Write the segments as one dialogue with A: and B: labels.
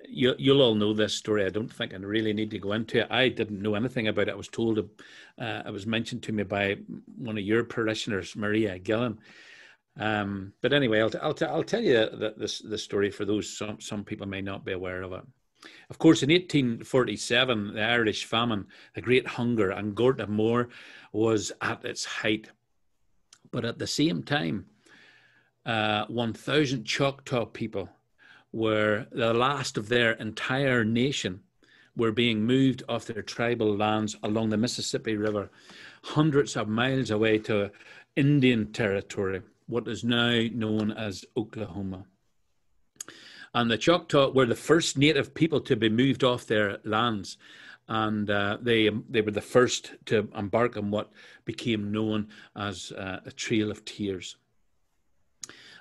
A: You'll all know this story. I don't think I really need to go into it. I didn't know anything about it. I was told, it was mentioned to me by one of your parishioners, Maria Gillen. But anyway, I'll tell you the story for those some people may not be aware of it. Of course, in 1847, the Irish famine, the Great Hunger, and Gorta Mór was at its height. But at the same time, 1,000 Choctaw people were the last of their entire nation, were being moved off their tribal lands along the Mississippi River, hundreds of miles away to Indian territory, what is now known as Oklahoma. And the Choctaw were the first native people to be moved off their lands. And they were the first to embark on what became known as a Trail of Tears.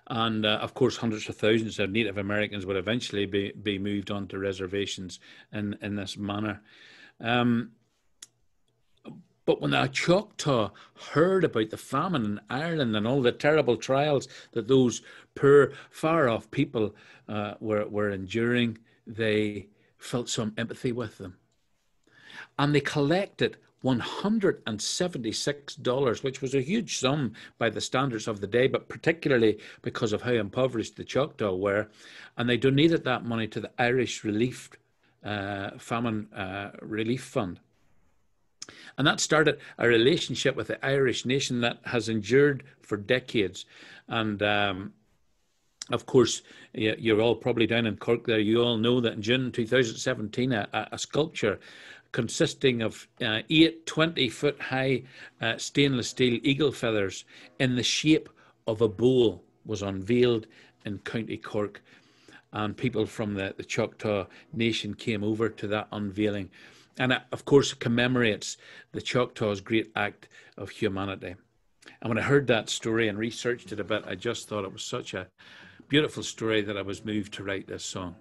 A: And of course, hundreds of thousands of Native Americans would eventually be moved onto reservations in this manner. But when the Choctaw heard about the famine in Ireland and all the terrible trials that those poor, far-off people were enduring, they felt some empathy with them. And they collected $176, which was a huge sum by the standards of the day, but particularly because of how impoverished the Choctaw were. And they donated that money to the Irish Famine Relief Fund. And that started a relationship with the Irish nation that has endured for decades. And of course, you're all probably down in Cork there. You all know that in June 2017, a sculpture consisting of 8 20-foot high stainless steel eagle feathers in the shape of a bowl was unveiled in County Cork. And people from the Choctaw Nation came over to that unveiling. And it, of course, commemorates the Choctaws' great act of humanity. And when I heard that story and researched it a bit, I just thought it was such a beautiful story that I was moved to write this song.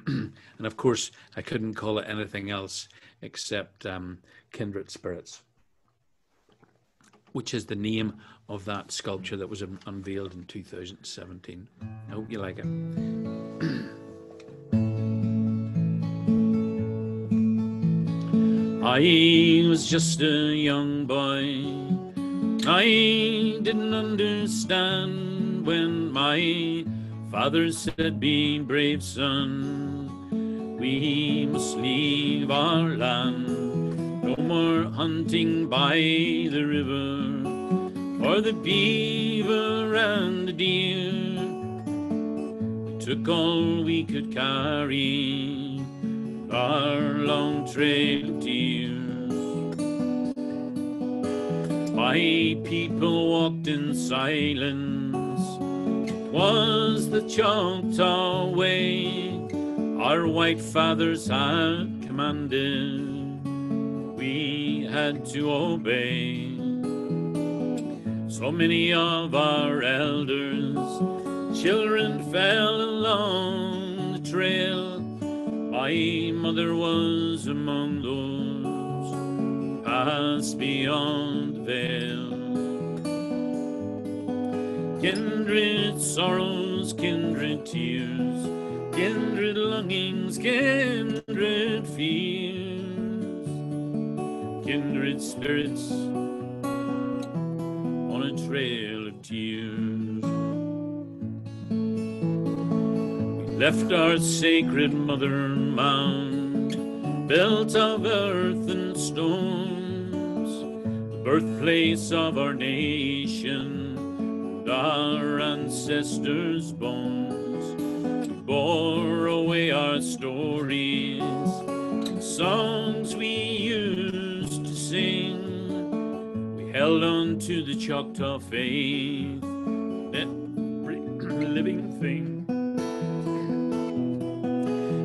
A: And of course, I couldn't call it anything else except Kindred Spirits, which is the name of that sculpture that was unveiled in 2017. I hope you like it. I was just a young boy. I didn't understand when my father said, "Be brave, son, we must leave our land. No more hunting by the river for the beaver and the deer. We took all we could carry, our long trail of tears. My people walked in silence. It was the Choctaw way. Our white fathers had commanded. We had to obey. So many of our elders, children fell along the trail. My mother was among those who passed beyond the veil. Kindred sorrows, kindred tears, kindred longings, kindred fears, kindred spirits on a trail of tears. We left our sacred mother mound, built of earth and stones, the birthplace of our nation, our ancestors' bones. We bore away our stories, songs we used to sing. We held on to the Choctaw faith, every living thing.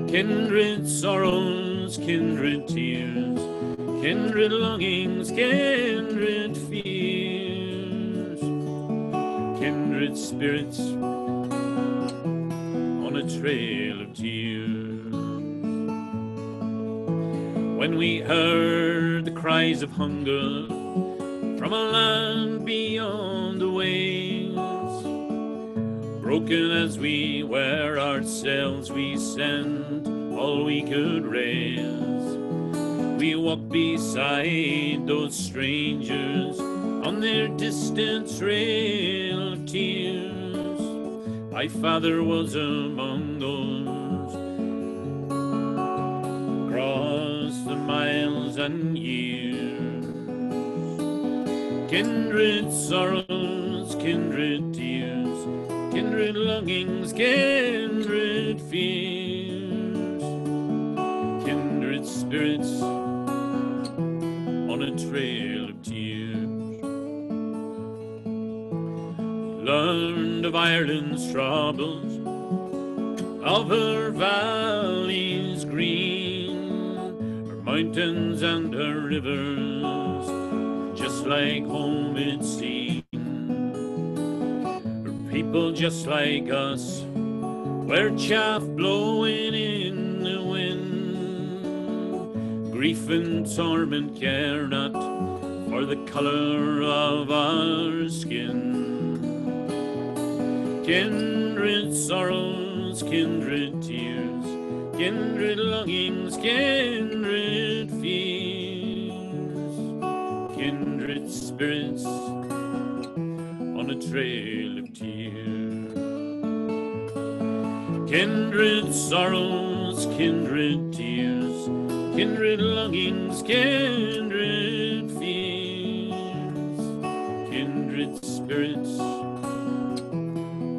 A: Kindred sorrows, kindred tears, kindred longings, kindred fears, kindred spirits on a trail of tears. When we heard the cries of hunger from a land beyond the waves, Broken as we were ourselves, we sent all we could raise. We walked beside those strangers on their distant trail of tears. My father was among those, across the miles and years. Kindred sorrows, kindred tears, kindred longings, kindred fears, kindred spirits on a trail of tears. Learned of Ireland's troubles, of her valleys green, her mountains and her rivers, just like home it seemed. Her people just like us, where chaff blowing in the wind. Grief and torment care not for the colour of our skin. Kindred sorrows, kindred tears, kindred longings, kindred fears, kindred spirits on a trail of tears. Kindred sorrows, kindred tears, kindred longings, kindred fears, kindred spirits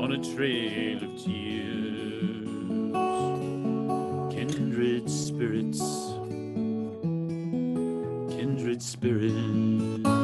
A: on a trail of tears. Kindred spirits, kindred spirits.